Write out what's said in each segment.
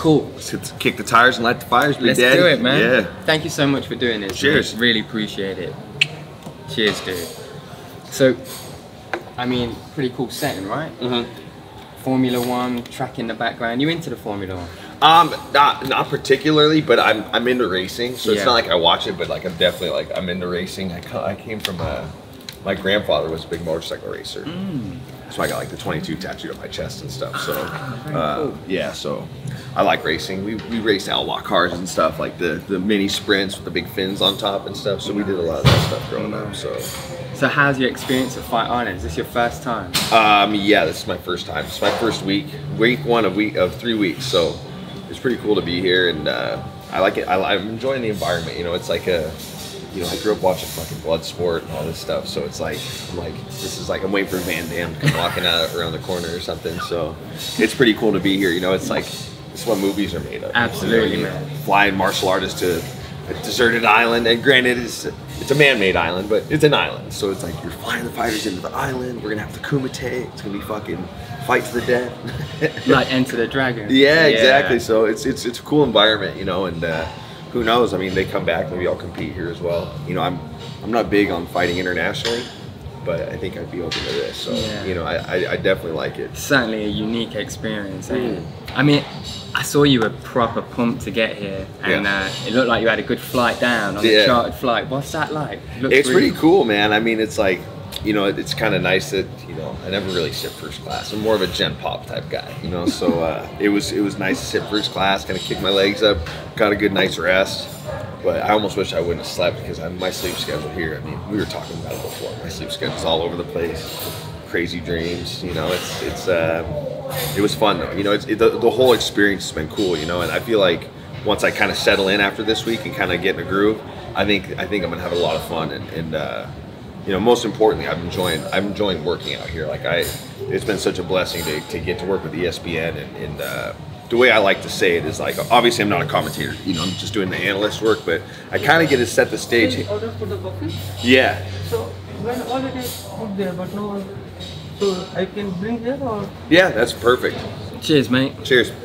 Cool. Let's kick the tires and light the fires. Let's do it, man. Yeah. Thank you so much for doing this. Cheers. Mate. Really appreciate it. Cheers, dude. So, I mean, pretty cool setting, right? Formula One, track in the background. You into the Formula One? Not particularly, but I'm into racing, so it's Yeah. not like I watch it, but like I'm definitely like I'm into racing. I came from my grandfather was a big motorcycle racer, so I got like the 22 tattooed on my chest and stuff. So cool. yeah, so I like racing. We raced outlaw cars and stuff, like the mini sprints with the big fins on top and stuff. So we did a lot of that stuff growing up. So how's your experience at Fight Island? Is this your first time? Yeah, this is my first time. It's my first week one of 3 weeks. So it's pretty cool to be here, and I like it. I'm enjoying the environment. You know, it's like I grew up watching fucking Bloodsport and all this stuff. So it's like this is like I'm waiting for Van Damme to come walking out around the corner or something. So it's pretty cool to be here. You know, it's like this is what movies are made of. Absolutely, you know, man. Flying martial artists to a deserted island, and granted, it's a man-made island, but it's an island. So it's like you're flying the fighters into the island. We're gonna have the Kumite. It's gonna be fucking fight to the death. Like Enter the Dragon. Yeah, exactly. So it's a cool environment, you know, and who knows? I mean, they come back, maybe I'll compete here as well. You know, I'm not big on fighting internationally, but I think I'd be open to this. So you know, I definitely like it. Certainly a unique experience. I mean, I saw you were proper pumped to get here, and it looked like you had a good flight down on the chartered flight. What's that like? It's pretty cool, man. I mean, it's like, you know, it's kind of nice that, you know, I never really sit first class. I'm more of a gen pop type guy, you know. So it was nice to sit first class, kind of kick my legs up, got a good night's rest. But I almost wish I wouldn't have slept because my sleep schedule here. I mean, we were talking about it before. My sleep schedule's all over the place. Crazy dreams, you know. It was fun though. You know, the whole experience has been cool. You know, and I feel like once I kind of settle in after this week and kind of get in a groove, I think I'm gonna have a lot of fun and you know, most importantly, I'm enjoying working out here. Like it's been such a blessing to get to work with ESPN and the way I like to say it is like, obviously I'm not a commentator, you know, I'm just doing the analyst work, but I kind of get to set the stage. Order for the coffee? Yeah. So when already put there, but no one, so I can bring here or? Yeah, that's perfect. Cheers, mate. Cheers. You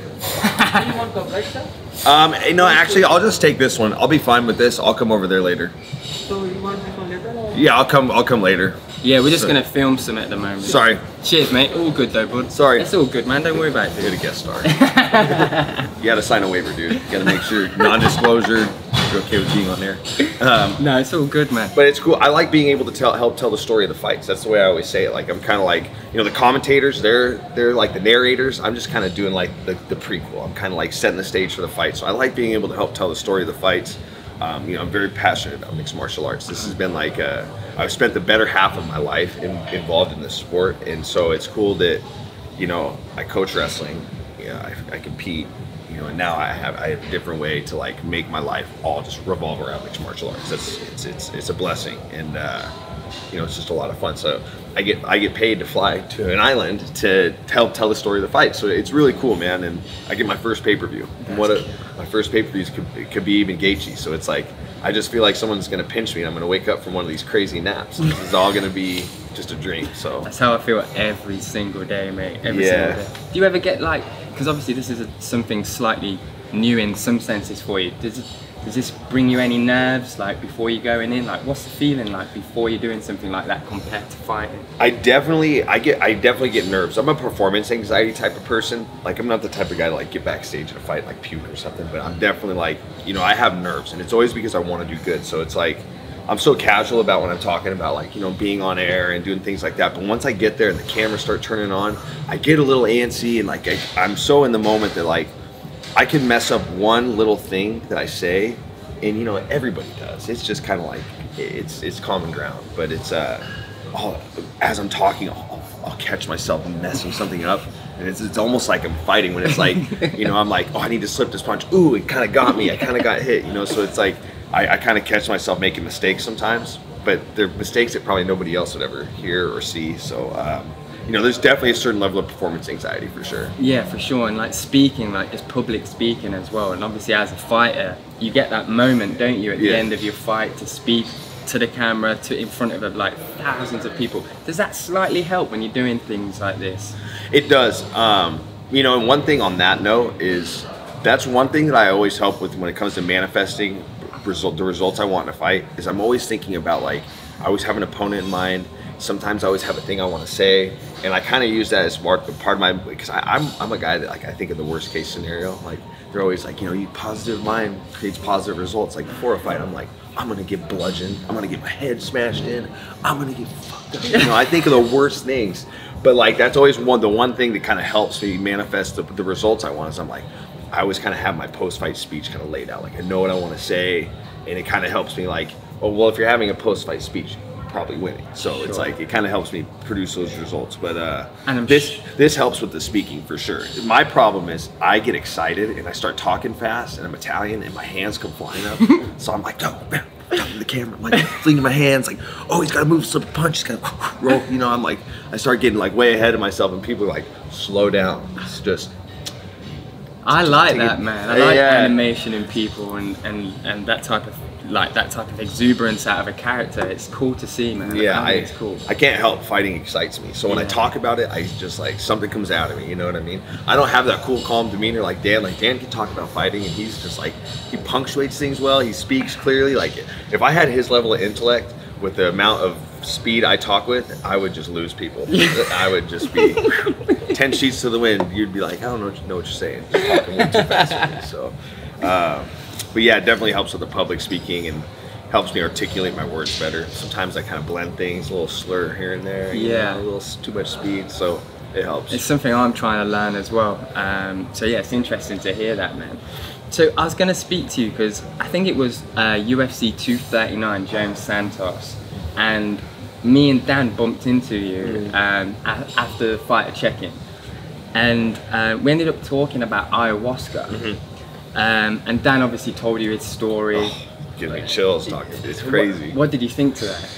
want cup, right, sir? No, actually, I'll just take this one. I'll be fine with this. I'll come over there later. So you want this one later? Or? Yeah, I'll come later. Yeah, we're just gonna film some at the moment. Sorry. Cheers, mate. All good though, bud. Sorry. It's all good, man. Don't worry about You're it. a guest star. You gotta sign a waiver, dude. You gotta make sure non-disclosure. You're okay with being on there. No, it's all good, man. But it's cool. I like being able to help tell the story of the fights. That's the way I always say it. Like I'm kind of like, you know, the commentators. They're like the narrators. I'm just kind of doing like the prequel. I'm kind of like setting the stage for the fight. So I like being able to help tell the story of the fights. You know, I'm very passionate about mixed martial arts. This has been like I've spent the better half of my life involved in this sport, and so it's cool that, you know, I coach wrestling. Yeah, I compete. You know, and now I have a different way to like make my life all just revolve around mixed martial arts. It's a blessing, and you know, it's just a lot of fun. So I get paid to fly to an island to help tell the story of the fight. So it's really cool, man. And I get my first pay-per-view. My first pay-per-views could be even Gaethje. So it's like I just feel like someone's gonna pinch me and I'm gonna wake up from one of these crazy naps. It's all gonna be just a dream. So that's how I feel every single day, mate. Every single day. Do you ever get like, because obviously this is something slightly new in some senses for you. Does this bring you any nerves, like before you're going in? Like, what's the feeling like before you're doing something like that compared to fighting? I definitely get nerves. I'm a performance anxiety type of person. Like, I'm not the type of guy to like get backstage at a fight and like puke or something, but I'm definitely like, you know, I have nerves, and it's always because I want to do good. So it's like, I'm so casual about when I'm talking about like, you know, being on air and doing things like that. But once I get there and the cameras start turning on, I get a little antsy, and like I'm so in the moment that like I can mess up one little thing that I say, and you know, everybody does. It's just kind of like it's common ground. But it's as I'm talking, I'll catch myself messing something up, and it's almost like I'm fighting when it's like, you know, I'm like, oh, I need to slip this punch. Ooh, it kind of got me. I kind of got hit. You know, so it's like I kind of catch myself making mistakes sometimes, but they're mistakes that probably nobody else would ever hear or see. So you know, there's definitely a certain level of performance anxiety for sure. Yeah, for sure. And like speaking, like just public speaking as well. And obviously as a fighter, you get that moment, don't you, at the end of your fight to speak to the camera, in front of like thousands of people. Does that slightly help when you're doing things like this? It does. You know, and one thing on that note is That's one thing that I always help with when it comes to manifesting the results I want in a fight. Is I'm always thinking about, like, I always have an opponent in mind. Sometimes I always have a thing I want to say, and I kind of use that as part of my, because I'm a guy that, like, I think of the worst case scenario. Like, they're always like, you know, your positive mind creates positive results. Like, before a fight, I'm like, I'm gonna get bludgeoned, I'm gonna get my head smashed in, I'm gonna get fucked up. You know, I think of the worst things. But, like, that's always the one thing that kind of helps me manifest the results I want. Is I'm like, I always kind of have my post-fight speech kind of laid out. Like, I know what I want to say, and it kind of helps me, like, oh, well, if you're having a post-fight speech, probably winning. So sure. It's like, it kind of helps me produce those results. But and this helps with the speaking for sure. My problem is I get excited and I start talking fast, and I'm Italian and my hands come flying up. So I'm like, no, man, the camera, I'm like flinging my hands, like, oh, he's got to move some punch, he's got to roll. You know, I'm like, I start getting like way ahead of myself, and people are like, slow down. It's just. I like that, man. I like animation in people, and that type of exuberance out of a character. It's cool to see, man. Yeah, it's cool. I can't help fighting excites me. So when I talk about it, I just, like, something comes out of me. You know what I mean? I don't have that cool, calm demeanor like Dan. Like, Dan can talk about fighting, and he's just like, he punctuates things well. He speaks clearly. Like, if I had his level of intellect with the amount of speed I talk with, I would just lose people. I would just be 10 sheets to the wind. You'd be like, I don't know what you're saying. You're talking way too fast for me. So, but yeah, it definitely helps with the public speaking and helps me articulate my words better. Sometimes I kind of blend things, a little slur here and there. You know, a little too much speed. So it helps. It's something I'm trying to learn as well. So yeah, it's interesting to hear that, man. So I was going to speak to you because I think it was UFC 239, James Santos, and me and Dan bumped into you after the fight at check-in, and we ended up talking about ayahuasca. And Dan obviously told you his story. Oh, getting me chills talking. It's crazy. What did you think to that?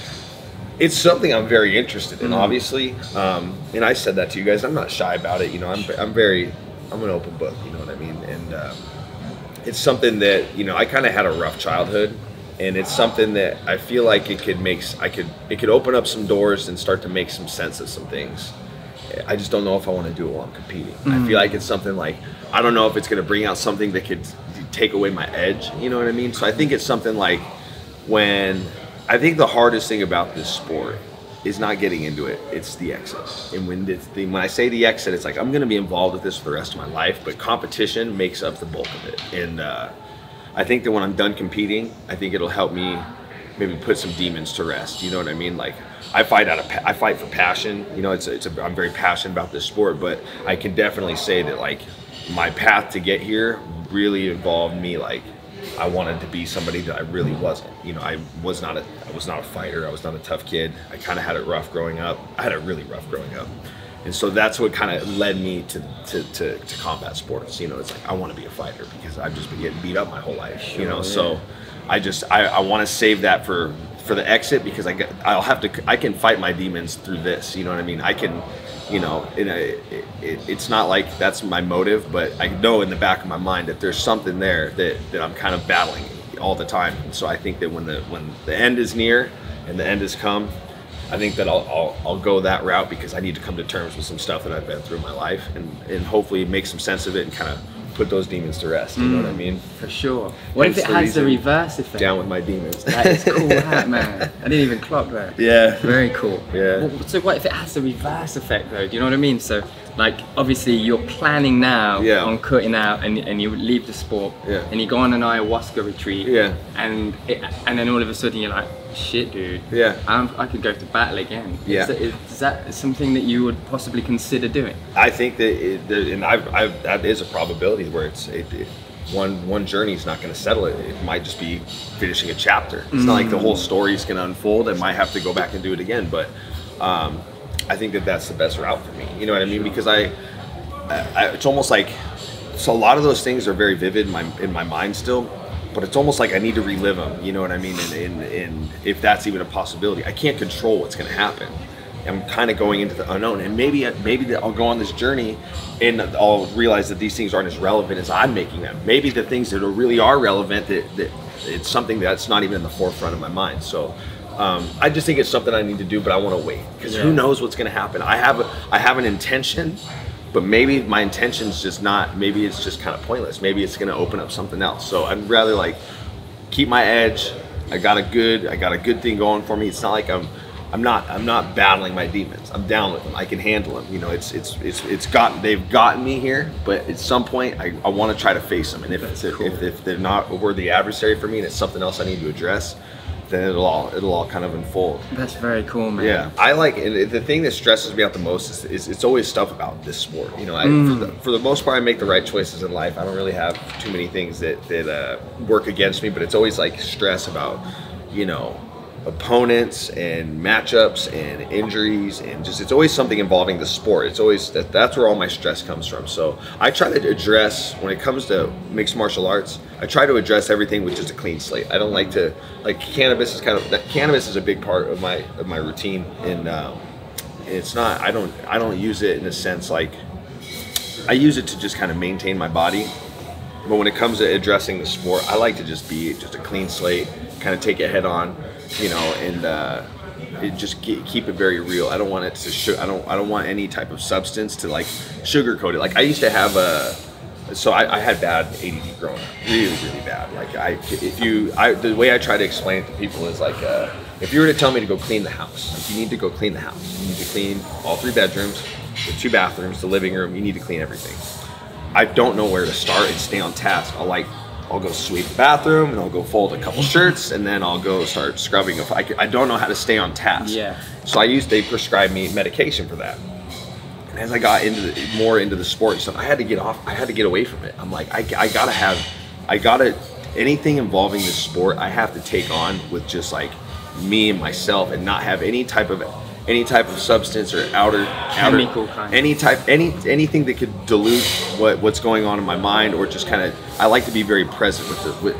It's something I'm very interested in, obviously, and I said that to you guys. I'm not shy about it. You know, I'm an open book. You know what I mean? And it's something that, you know, I kind of had a rough childhood, and it's something that I feel like it could open up some doors and start to make some sense of some things. I just don't know if I want to do it while I'm competing. I feel like it's something like, I don't know if it's going to bring out something that could take away my edge. You know what I mean? So I think it's something like, I think the hardest thing about this sport is not getting into it, it's the exit. And when I say the exit, it's like, I'm going to be involved with this for the rest of my life, but competition makes up the bulk of it. And I think that when I'm done competing, I think it'll help me maybe put some demons to rest. You know what I mean? Like, I fight for passion. You know, I'm very passionate about this sport, but I can definitely say that, like, my path to get here really involved me, like, I wanted to be somebody that I really wasn't. You know, I was not a fighter. I was not a tough kid. I kind of had it rough growing up. I had it really rough growing up. And so that's what kind of led me to combat sports. You know, it's like, I want to be a fighter because I've just been getting beat up my whole life. Sure, you know, so I want to save that for the exit, because I can fight my demons through this. You know what I mean? I can, you know, it's not like that's my motive, but I know in the back of my mind that there's something there that I'm kind of battling all the time. And so I think that when the end is near and the end has come, I think that I'll go that route, because I need to come to terms with some stuff that I've been through in my life, and hopefully make some sense of it and kind of put those demons to rest. You know what I mean? For sure. What if it has the reverse effect? Down with my demons. That is cool, hat, man. I didn't even clock that. Yeah. Very cool. Yeah. So what if it has the reverse effect, though? Do you know what I mean? So, like, obviously you're planning now on cutting out, and you leave the sport, and you go on an ayahuasca retreat, and then all of a sudden you're like, shit, dude, I could go to battle again. Is that something that you would possibly consider doing? I think that that is a probability where one journey is not going to settle it. It might just be finishing a chapter. It's not like the whole story is going to unfold. I might have to go back and do it again, but I think that that's the best route for me. You know what I mean? Because it's almost like, so a lot of those things are very vivid in my mind still, but it's almost like I need to relive them. You know what I mean? And if that's even a possibility, I can't control what's going to happen. I'm kind of going into the unknown, and maybe I'll go on this journey and I'll realize that these things aren't as relevant as I'm making them. Maybe the things that really are relevant, that it's something that's not even in the forefront of my mind. So I just think it's something I need to do, but I want to wait, because who knows what's going to happen. I have an intention, but maybe my intention's just not, maybe it's just kind of pointless. Maybe it's gonna open up something else. So I'd rather like keep my edge. I got a good thing going for me. It's not like I'm not battling my demons. I'm down with them. I can handle them. You know, they've gotten me here, but at some point I want to try to face them. And if they're not a worthy adversary for me and it's something else I need to address, then it'll all kind of unfold. That's very cool, man. Yeah, I like it. The thing that stresses me out the most is it's always stuff about this sport. You know, for the most part, I make the right choices in life. I don't really have too many things that work against me, but it's always like stress about, you know, opponents and matchups and injuries, and just it's always something involving the sport. It's always that's where all my stress comes from. So I try to address, when it comes to mixed martial arts, I try to address everything with just a clean slate. I don't like to, like, cannabis is a big part of my routine, and it's not, I don't use it in a sense, like, I use it to just kind of maintain my body. But when it comes to addressing the sport, I like to just be just a clean slate, kind of take it head on, you know, and just keep it very real. I don't want it to I don't want any type of substance to like sugarcoat it. Like I used to have I had bad ADD growing up, really bad. Like the way I try to explain it to people is like, if you were to tell me to go clean the house, like, you need to go clean the house. You need to clean all 3 bedrooms, the 2 bathrooms, the living room. You need to clean everything. I don't know where to start and stay on task. I'll go sweep the bathroom, and I'll go fold a couple shirts, and then I'll go start scrubbing. I don't know how to stay on task. Yeah. So they prescribed me medication for that. And as I got more into the sport and stuff, I had to get away from it. I'm like, anything involving this sport, I have to take on with just like me and myself, and not have any type of substance or chemical kind, anything that could dilute what's going on in my mind, or just kind of, I like to be very present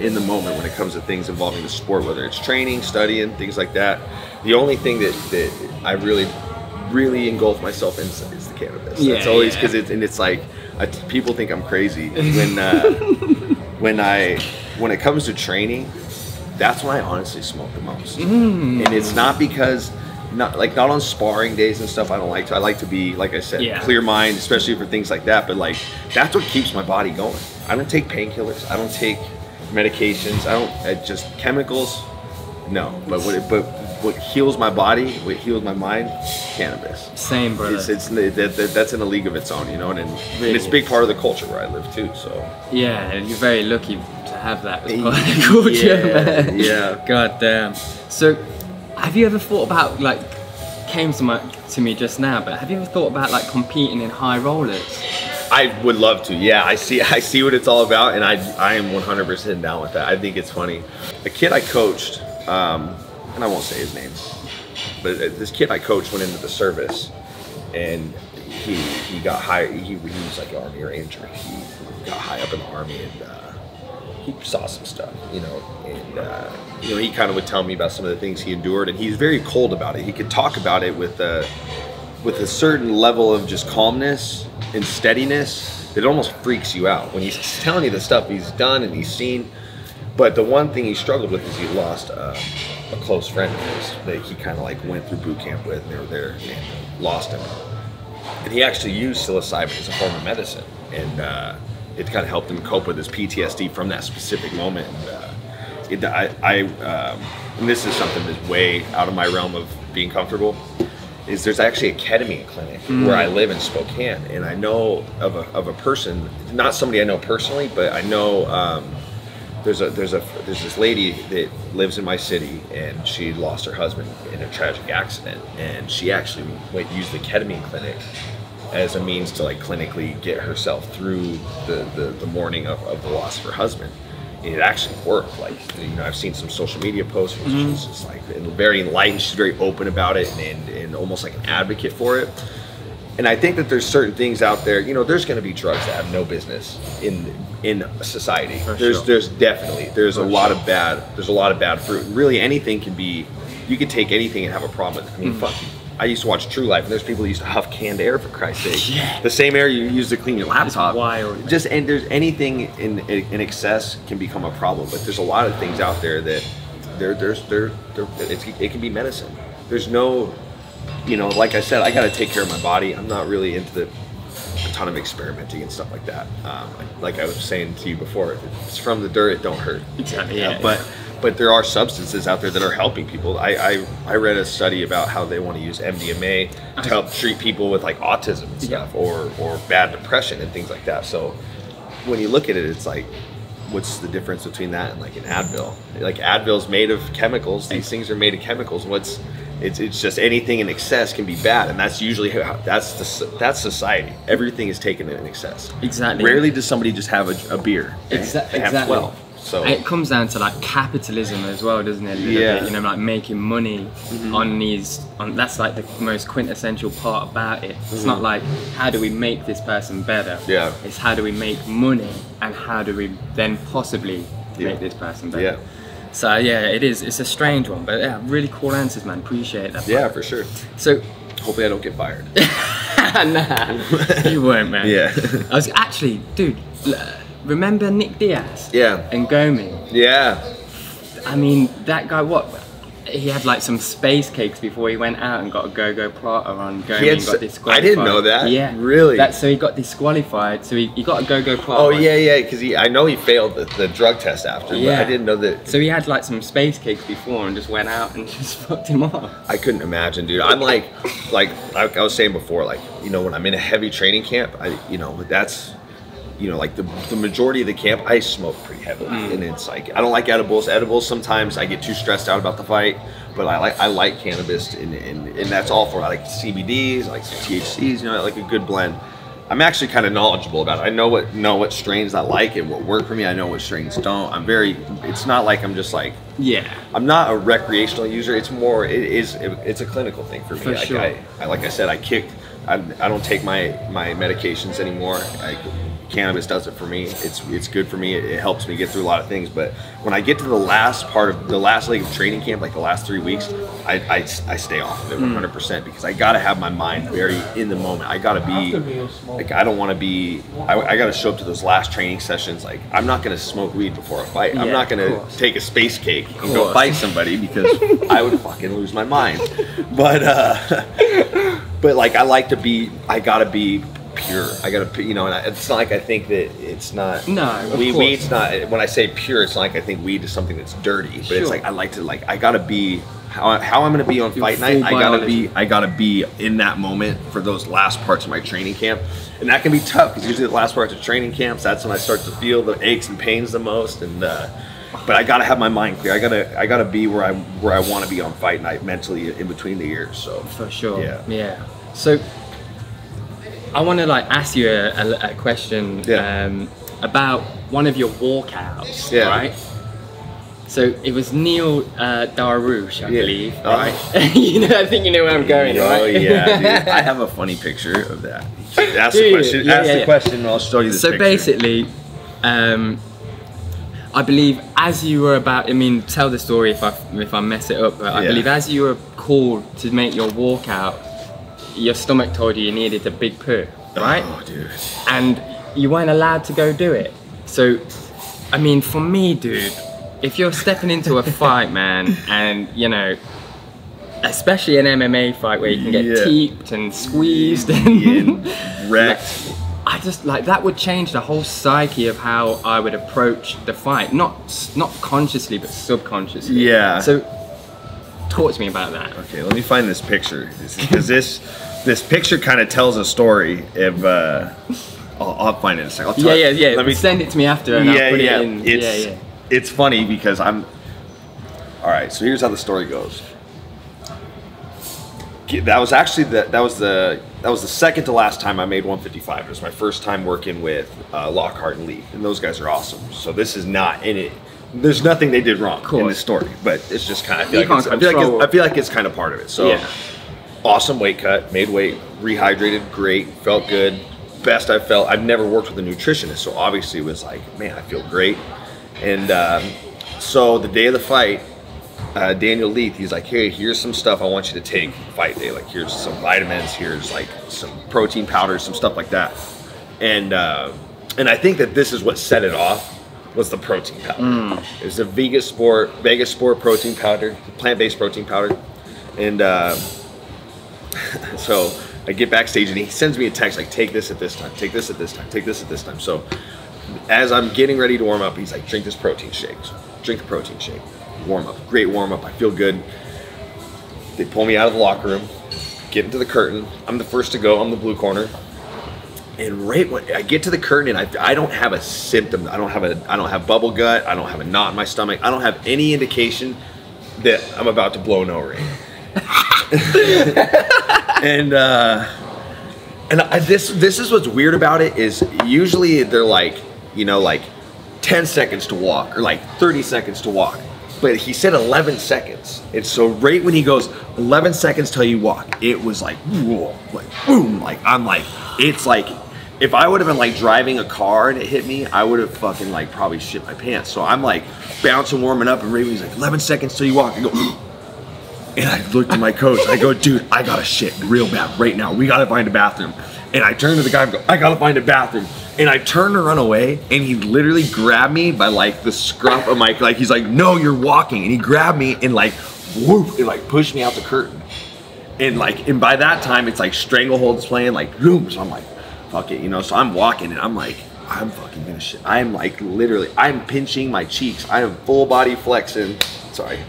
in the moment when it comes to things involving the sport, whether it's training, studying, things like that. The only thing that I really engulf myself in is the cannabis. Yeah, it's always because it's like people think I'm crazy when it comes to training. That's when I honestly smoke the most, and it's not because. Not on sparring days and stuff. I don't like to. I like to be, like I said, clear mind, especially for things like that. But like, that's what keeps my body going. I don't take painkillers. I don't take medications. Just chemicals. No. But what heals my body, what heals my mind, cannabis. Same, brother. That's in a league of its own, you know, and it's a big part of the culture where I live too. So yeah, you're very lucky to have that as part of the culture, man. Yeah. God damn. So, have you ever thought about, like, came to me just now, but have you ever thought about like competing in high rollers? I would love to. Yeah, I see what it's all about, and I am 100% down with that. I think it's funny. A kid I coached, and I won't say his name, but this kid I coached went into the service, and he got high. He was like an Army Ranger. He got high up in the Army, and he saw some stuff, you know, and you know, he kind of would tell me about some of the things he endured, and he's very cold about it. He could talk about it with a certain level of just calmness and steadiness that almost freaks you out when he's telling you the stuff he's done and he's seen. But the one thing he struggled with is he lost a close friend of his that he kind of like went through boot camp with, and they were there and lost him. And he actually used psilocybin as a form of medicine, and it kind of helped him cope with his PTSD from that specific moment. And and this is something that's way out of my realm of being comfortable, is there's actually a ketamine clinic where I live in Spokane, and I know of a person, not somebody I know personally, but I know there's this lady that lives in my city, and she lost her husband in a tragic accident, and she actually used the ketamine clinic as a means to like clinically get herself through the mourning of the loss of her husband. And it actually worked. Like, you know, I've seen some social media posts where she's just like very enlightened. She's very open about it, and almost like an advocate for it. And I think that there's certain things out there, you know, there's going to be drugs that have no business in society. There's a lot of bad fruit. Really, anything can be, you could take anything and have a problem with it. I mean, fuck you. I used to watch True Life, and there's people who used to huff canned air, for Christ's sake. Yeah. The same air you use to clean your laptop. It's wild. And there's anything in excess can become a problem. But there's a lot of things out there that it can be medicine. There's no, you know, like I said, I got to take care of my body. I'm not really into the ton of experimenting and stuff like that. Like I was saying to you before, if it's from the dirt, it don't hurt. Exactly. Yeah. But there are substances out there that are helping people. I read a study about how they want to use MDMA to help treat people with like autism and stuff, or bad depression and things like that. So when you look at it, it's like, what's the difference between that and like an Advil? Like Advil's made of chemicals. These things are made of chemicals. It's just anything in excess can be bad, and that's usually that's society. Everything is taken in excess. Exactly. Rarely does somebody just have a beer. Exactly. Have 12. So and it comes down to like capitalism as well, doesn't it? Yeah. You know, like making money on that's like the most quintessential part about it. It's not like how do we make this person better. Yeah. It's how do we make money, and how do we then possibly make this person better. Yeah. So yeah, it's a strange one, but yeah, really cool answers, man. Appreciate that. Yeah, for sure. So hopefully I don't get fired. Nah, you won't, man. Yeah. I was actually, dude. Remember Nick Diaz? Yeah. And Gomi? Yeah. I mean, that guy, what? He had like some space cakes before he went out and got a go-go Prata on Gomi and got disqualified. I didn't know that. Yeah. Really? So he got disqualified, so he got a go-go Prata. Oh, yeah, because I know he failed the drug test after, but I didn't know that. So he had like some space cakes before and just went out and just fucked him off. I couldn't imagine, dude. I'm like I was saying before, like, you know, when I'm in a heavy training camp, that's, you know, like the majority of the camp, I smoke pretty heavily, and it's like I don't like edibles. Edibles sometimes I get too stressed out about the fight, but I like cannabis, and that's all for. I like CBDs, I like THCs, you know, I like a good blend. I'm actually kind of knowledgeable about it. I know what strains I like and what work for me. I know what strains don't. It's not like I'm just like, I'm not a recreational user. It's more, it's a clinical thing for me. For sure. Like I said, I don't take my medications anymore. Cannabis does it for me. It's good for me. It helps me get through a lot of things. But when I get to the last leg of training camp, like the last 3 weeks, I stay off of it 100% because I gotta have my mind very in the moment. I gotta be like, I don't want to be. I gotta show up to those last training sessions. Like, I'm not gonna smoke weed before a fight. I'm not gonna take a space cake and go fight somebody because I would fucking lose my mind. But like, I gotta be pure. I gotta, you know, and it's not like I think that it's not. No, weed's not. When I say pure, it's not like I think weed is something that's dirty. But it's like I gotta be how I'm gonna be on fight night. I gotta be in that moment for those last parts of my training camp, and that can be tough because usually the last parts of training camps, that's when I start to feel the aches and pains the most. And but I gotta have my mind clear. I gotta be where I want to be on fight night mentally in between the years. So for sure. Yeah. So I want to like ask you a question about one of your walkouts, right? So it was Neil Dararouche, I believe, right? I think you know where I'm going, right? Oh yeah, dude. I have a funny picture of that. Ask the question. Ask the question, and I'll show you this picture. So basically, I believe as you were about, I mean, tell the story if I mess it up, but I believe as you were called to make your walkout, your stomach told you needed a big poo, right? Oh, dude. And you weren't allowed to go do it. So, I mean, for me, dude, if you're stepping into a fight, man, and, you know, especially an MMA fight where you can get teeped and squeezed and wrecked. I just, like, that would change the whole psyche of how I would approach the fight. Not consciously, but subconsciously. Yeah. So, talk to me about that. Okay, let me find this picture, because this picture kind of tells a story of. I'll find it in a second. Yeah. Let me send it to me after, and I'll put it in. It's funny because I'm. All right, so here's how the story goes. That was actually that was the second to last time I made 155. It was my first time working with Lockhart and Lee, and those guys are awesome. So this is not in it. There's nothing they did wrong in this story, but it's just kind of. I feel like it's kind of part of it. So, awesome weight cut, made weight, rehydrated, great, felt good, best I've felt. I've never worked with a nutritionist, so obviously it was like, man, I feel great. And so the day of the fight, Daniel Leith, he's like, hey, here's some stuff I want you to take fight day. Like, here's some vitamins, here's like some protein powders, some stuff like that. And I think that this is what set it off. Was the protein powder. It was a Vegas Sport protein powder, plant-based protein powder. And so I get backstage and he sends me a text like, take this at this time, take this at this time, take this at this time. So as I'm getting ready to warm up, he's like, drink this protein shake. So, drink the protein shake. Warm up. Great warm up. I feel good. They pull me out of the locker room, get into the curtain. I'm the first to go. I'm the blue corner. And right when I get to the curtain, and I don't have a symptom. I don't have bubble gut. I don't have a knot in my stomach. I don't have any indication that I'm about to blow an O-ring. This is what's weird about it is usually they're like, you know, like 10 seconds to walk or like 30 seconds to walk. But he said 11 seconds. And so right when he goes 11 seconds till you walk, it was like, whoa, like boom. Like I'm like, it's like, if I would have been like driving a car and it hit me, I would have fucking like probably shit my pants. So I'm like bouncing, warming up, and Raven's like 11 seconds till you walk. I go, and I looked at my coach. I go, dude, I gotta shit real bad right now. We gotta find a bathroom. And I turn to the guy and go, I gotta find a bathroom. And I turn to run away, and he literally grabbed me by like the scruff of my, like he's like, no, you're walking. And he grabbed me and like, whoop, and like pushed me out the curtain. And like, and by that time it's like Stranglehold's playing, like boom. So I'm like, fuck it, you know. So I'm walking and I'm like, I'm fucking gonna shit. I'm like literally, I'm pinching my cheeks. I am full body flexing. Sorry.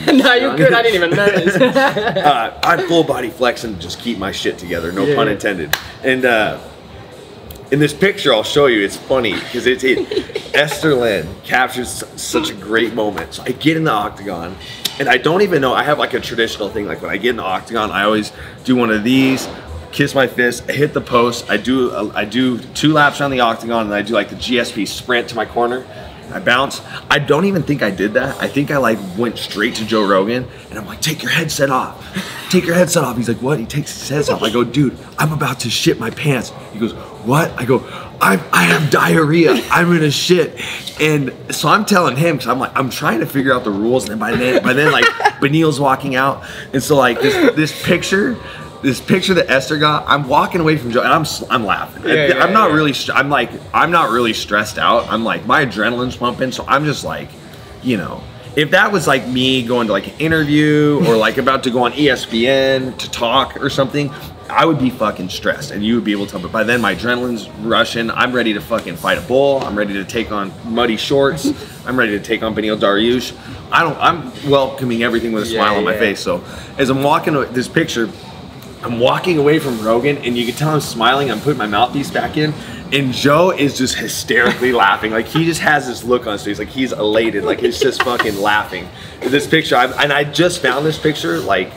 No, you're good. I didn't even notice. I'm full body flexing to just keep my shit together. No pun intended. And in this picture I'll show you, it's funny because Esther Lynn captures such a great moment. So I get in the octagon and I don't even know, I have like a traditional thing. Like when I get in the octagon, I always do one of these, kiss my fist, I hit the post, I do 2 laps around the octagon, and I do like the GSP sprint to my corner. I bounce. I don't even think I did that. I think I like went straight to Joe Rogan and I'm like, take your headset off. Take your headset off. He's like, what? He takes his headset off. I go, dude, I'm about to shit my pants. He goes, what? I go, I have diarrhea. I'm gonna shit. And so I'm telling him, because I'm like, I'm trying to figure out the rules. And by then like Benil's walking out. And so like this picture that Esther got, I'm walking away from Joe and I'm laughing. I'm not really stressed out. I'm like, my adrenaline's pumping, so I'm just like, you know, if that was like me going to like an interview or like about to go on ESPN to talk or something, I would be fucking stressed and you would be able to tell. But by then my adrenaline's rushing. I'm ready to fucking fight a bull. I'm ready to take on Muddy Shorts. I'm ready to take on Beneil Dariush. I'm welcoming everything with a smile on my face. So as I'm walking this picture, I'm walking away from Rogan and you can tell I'm smiling. I'm putting my mouthpiece back in and Joe is just hysterically laughing. Like he just has this look on his face, like he's elated, like he's just fucking laughing. This picture, I just found this picture like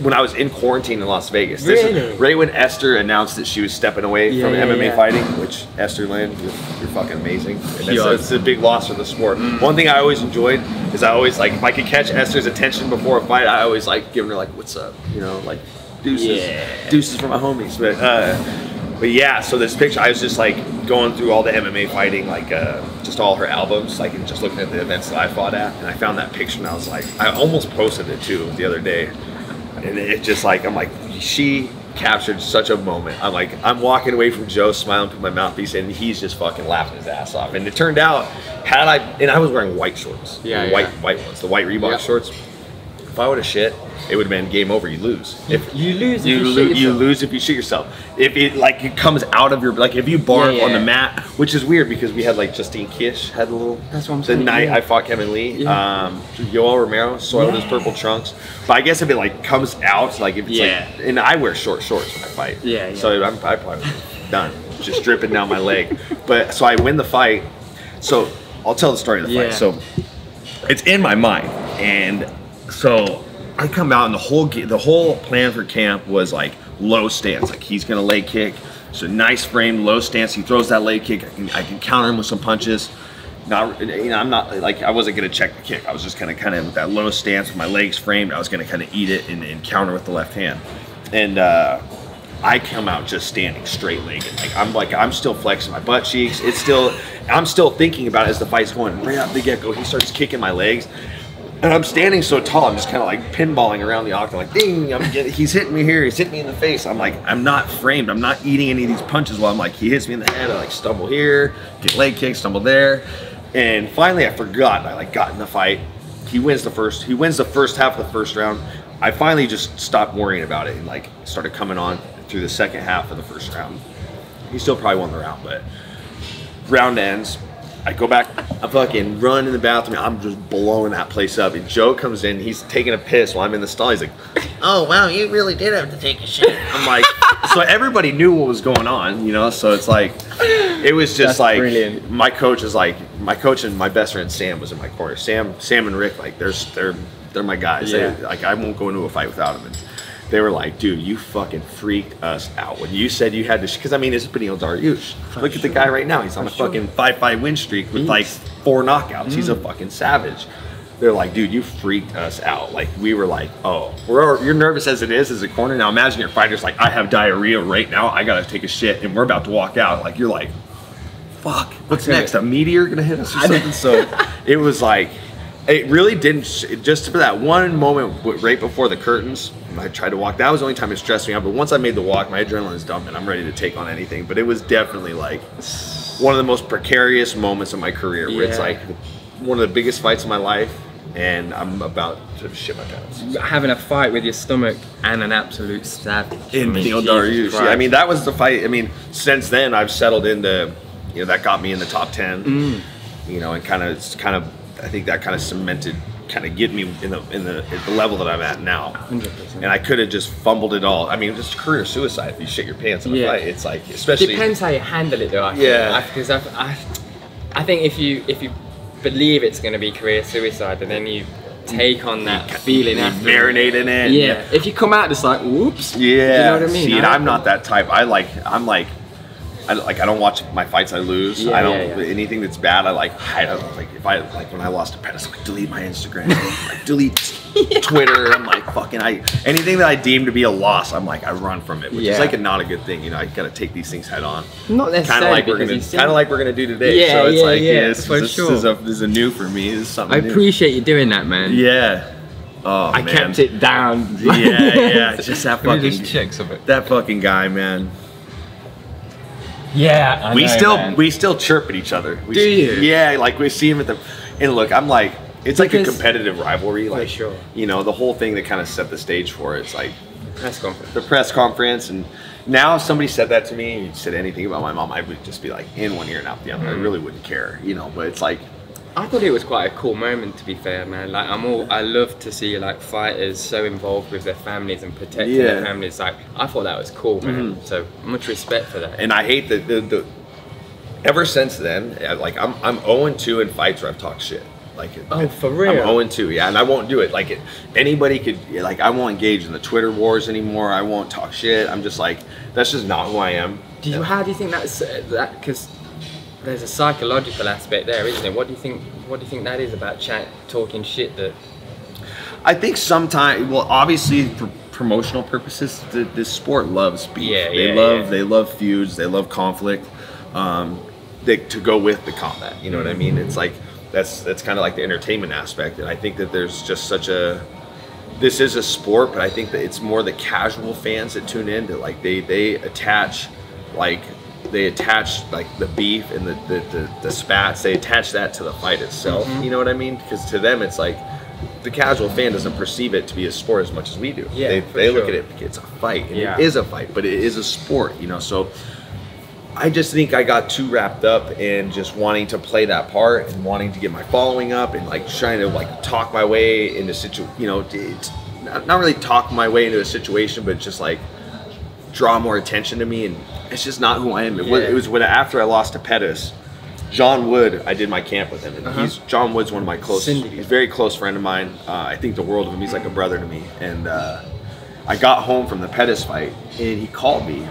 when I was in quarantine in Las Vegas. This is right when Esther announced that she was stepping away from MMA fighting, which Esther Lynn, you're fucking amazing. And it's a big loss for the sport. One thing I always enjoyed is I always like, if I could catch Esther's attention before a fight, I always like giving her like, what's up, you know, like, deuces for my homies. But yeah, so this picture, I was just like going through all the MMA fighting, like just all her albums, like and just looking at the events that I fought at, and I found that picture and I was like, I almost posted it too the other day, and it just like, I'm like, she captured such a moment. I'm like, I'm walking away from Joe smiling, put my mouthpiece in, and he's just fucking laughing his ass off. And it turned out, I was wearing white shorts, white ones, the white Reebok shorts. If I would have shit, it would have been game over. You lose. If you lose if you shit yourself. If it comes out of your, like if you barf on the mat, which is weird because we had like Justine Kish had a little. That's what I'm saying. The night I fought Kevin Lee, Yoel Romero soiled his purple trunks. But I guess if it like comes out, like if it's like, and I wear short shorts when I fight. So I probably done, just dripping down my leg. But so I win the fight. So I'll tell the story of the fight. So it's in my mind, and so I come out and the whole plan for camp was like low stance, like he's gonna leg kick. So nice frame, low stance. He throws that leg kick. I can counter him with some punches. Not, you know, I'm not like, I wasn't gonna check the kick. I was just gonna kind of with that low stance with my legs framed. I was gonna kind of eat it and counter with the left hand. And I come out just standing straight legged. Like I'm still flexing my butt cheeks. I'm still thinking about it as the fight's going. Right out the get go, he starts kicking my legs. And I'm standing so tall, I'm just kind of like pinballing around the octagon, like ding, he's hitting me here, he's hitting me in the face. I'm like, I'm not framed, I'm not eating any of these punches while I'm like, he hits me in the head, I like stumble here, get leg kick, stumble there. And finally I forgot, I like got in the fight. He wins the first half of the first round. I finally just stopped worrying about it and like started coming on. through the second half of the first round. He still probably won the round, but round ends. I go back, I fucking run in the bathroom. I'm just blowing that place up. And Joe comes in, he's taking a piss while I'm in the stall. He's like, "Oh wow, you really did have to take a shit." I'm like, so everybody knew what was going on, you know. So it's like, it was just That's like brilliant. my coach and my best friend Sam was in my corner. Sam and Rick, like they're my guys. Yeah. Like I won't go into a fight without them. And they were like, "Dude, you fucking freaked us out when you said you had to." Because I mean, it's Beneil Dariush. Look at the guy right now. He's on a fucking 5-5 win streak with like 4 knockouts. He's a fucking savage. They're like, "Dude, you freaked us out." Like we were like, "Oh, you're nervous as it is as a corner." Now imagine your fighter's like, "I have diarrhea right now. I gotta take a shit, and we're about to walk out." Like you're like, "Fuck, what's next? A meteor gonna hit us or something?" So it was like, it really didn't. Just for that one moment right before the curtains, I tried to walk. That was the only time it stressed me out. But once I made the walk, my adrenaline is dumping. I'm ready to take on anything. But it was definitely like one of the most precarious moments of my career, where it's like one of the biggest fights of my life, and I'm about to shit my pants. Having a fight with your stomach and an absolute savage. In Beneil Dariush. Yeah, I mean, that was the fight. I mean, since then I've settled into, you know, that got me in the top 10. You know, and kind of, I think that kind of cemented, kind of get me in the level that I'm at now. 100%. And I could have just fumbled it all. I mean, just career suicide if you shit your pants in a fight. It's like, especially depends how you handle it, though. I think. Because I think if you believe it's going to be career suicide, and then you take on that feeling after, marinate in it. Yeah. If you come out just like, whoops. Yeah. You know what I mean? See, and I'm not that type. I don't watch my fights. I lose. Yeah, I don't anything that's bad. I hide. If I when I lost to Pettis, I'm like, delete my Instagram, like delete Twitter. I'm like, fucking anything that I deem to be a loss, I'm like, I run from it, which is like not a good thing. You know, I gotta take these things head on. Not necessarily. Kind of like we're gonna do today. Yeah, so it's this is a new for me. This is something. I new. appreciate you doing that, man. Yeah. Oh, I kept it down. Yeah. Just that fucking. Just checks of it. That fucking guy, man. Yeah, we still chirp at each other. Do you? Yeah, like we see him at the, and look, I'm like, it's like a competitive rivalry. Like, sure. You know, the whole thing that kind of set the stage for it. It's like press conference. the press conference, and now if somebody said that to me, said anything about my mom, I would just be like in one ear and out the other. I really wouldn't care, you know. But it's like, I thought it was quite a cool moment, to be fair, man. Like I love to see like fighters so involved with their families and protecting their families. Like I thought that was cool, man. So much respect for that. and I hate that the ever since then, like I'm 0-2 in fights where I've talked shit. Like, for real? I'm 0-2, yeah, and I won't do it. Like, anybody could, like, I won't engage in the Twitter wars anymore. I won't talk shit. I'm just like, that's just not who I am. How do you think that's that? Because there's a psychological aspect there, isn't it? What do you think that is about talking shit? That I think sometimes, well, obviously for promotional purposes, this sport loves beef. They love feuds. They love conflict. To go with the combat. You know what I mean? It's like. That's kind of like the entertainment aspect, and I think that there's just this is a sport, but I think that it's more the casual fans that tune in to, like, they attach like the beef and the spats, they attach that to the fight itself. You know what I mean? Because to them it's like the casual fan doesn't perceive it to be a sport as much as we do. Yeah, they look at it, it's a fight, and it is a fight, but it is a sport, you know. So I just think I got too wrapped up in just wanting to play that part and wanting to get my following up and like trying to like talk my way into it's not really talk my way into a situation, but just like draw more attention to me, and it's just not who I am. It was when after I lost to Pettis, John Wood, I did my camp with him, and John Wood's one of my he's a very close friend of mine. I think the world of him. He's like a brother to me, and I got home from the Pettis fight, and he called me.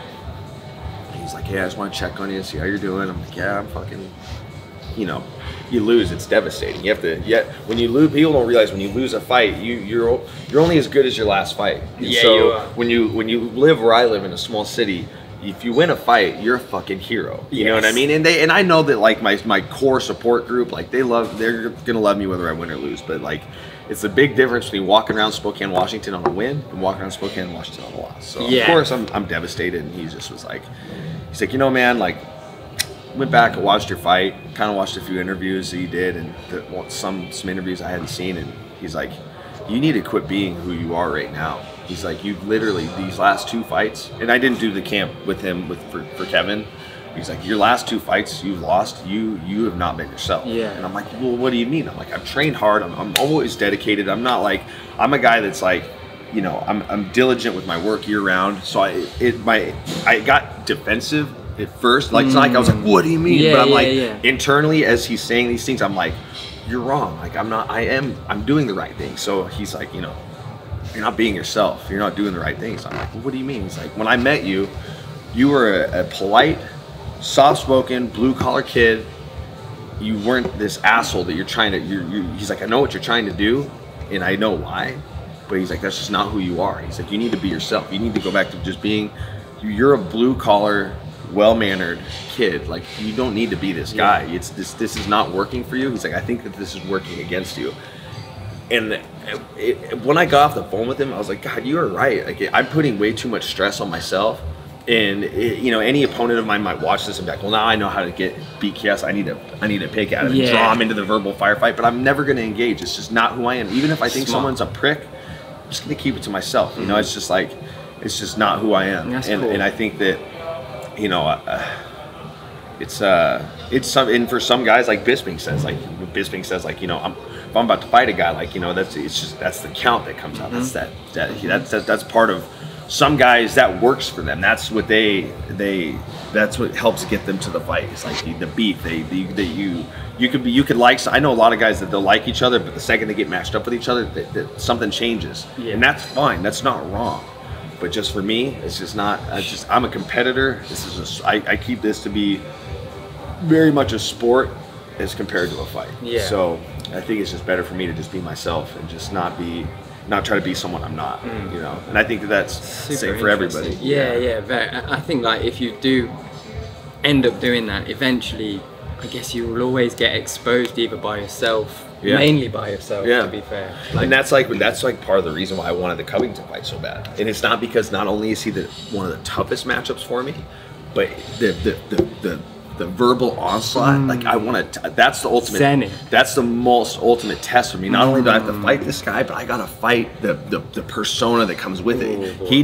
He's like, "Hey, I just want to check on you, see how you're doing." I'm like, "Yeah, I'm fucking," you know, you lose, it's devastating. You have to, when you lose, people don't realize when you lose a fight, you're only as good as your last fight. Yeah, so you are. when you live where I live in a small city, if you win a fight, you're a fucking hero. You know what I mean? And I know that like my core support group, like they're gonna love me whether I win or lose. But like, it's a big difference between walking around Spokane, Washington on a win and walking around Spokane, Washington on a loss. So of course I'm devastated, and he just was like, he's like, "You know, man, like, went back and watched your fight, kind of watched a few interviews that you did, and some interviews I hadn't seen, and he's like, you need to quit being who you are right now, He's like, you literally, these last 2 fights, and I didn't do the camp with him for Kevin. He's like, your last 2 fights you've lost, you have not been yourself. Yeah. And I'm like, well, what do you mean? I'm like, I've trained hard. I'm always dedicated. I'm not like, I'm a guy that's like, you know, I'm diligent with my work year round. So I got defensive at first. Like, it's not like I was like, what do you mean? Yeah, but I'm yeah, like, yeah. internally, as he's saying these things, I'm like, you're wrong. Like, I'm doing the right thing. So he's like, you know, you're not being yourself. You're not doing the right things. I'm like, well, what do you mean? He's like, when I met you, you were a polite, soft-spoken, blue-collar kid. You weren't this asshole that you're trying to, he's like, I know what you're trying to do, and I know why, but he's like, that's just not who you are. He's like, you need to be yourself. You need to go back to just being, you're a blue-collar, well-mannered kid. Like, you don't need to be this guy. It's this is not working for you. He's like, I think that this is working against you. And when I got off the phone with him, I was like, God, you are right. Like, I'm putting way too much stress on myself. And you know, any opponent of mine might watch this and be like, well, now I know how to beat Kies. I need to pick at him, and draw him into the verbal firefight. But I'm never going to engage. It's just not who I am. Even if I think someone's a prick, I'm just going to keep it to myself. You know, it's just like, it's just not who I am. That's cool. And I think that, you know, it's some, and for some guys, like Bisping says, like, you know, if I'm about to fight a guy, like, you know, that's the count that comes out. That's part of some guys, that works for them. That's what that's what helps get them to the fight. It's like the beef. You could like. I know a lot of guys that they'll like each other, but the second they get matched up with each other, that something changes, and that's fine. That's not wrong. But just for me, it's just not. I'm a competitor. I keep this to be very much a sport as compared to a fight. Yeah. So I think it's just better for me to just be myself and just not try to be someone I'm not, you know. And I think that's the same for everybody. Yeah. I think like if you do end up doing that, eventually, I guess you will always get exposed either by yourself, mainly by yourself. To be fair, and that's like part of the reason why I wanted the Covington fight so bad. And it's not because not only is he one of the toughest matchups for me, but the verbal onslaught, like I want to. That's the ultimate. Zenith. That's the most ultimate test for me. Not only do I have to fight this guy, but I gotta fight the persona that comes with it. He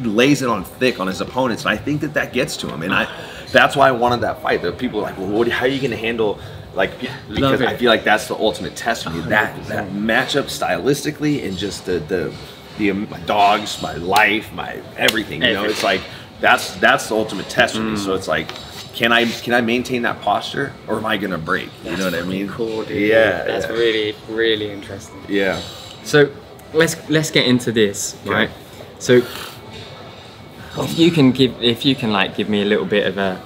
lays it on thick on his opponents, and I think that gets to him. And that's why I wanted that fight. The people are like, well, how are you gonna handle? Like, because I feel like that's the ultimate test for me. That matchup stylistically, and just my dogs, my life, my everything. You know, it's like that's the ultimate test for me. So it's like, can I maintain that posture, or am I gonna break? You know what I mean? Cool, dude. Yeah, that's really, really interesting. Yeah. So let's get into this, right? So if you can give me a little bit of a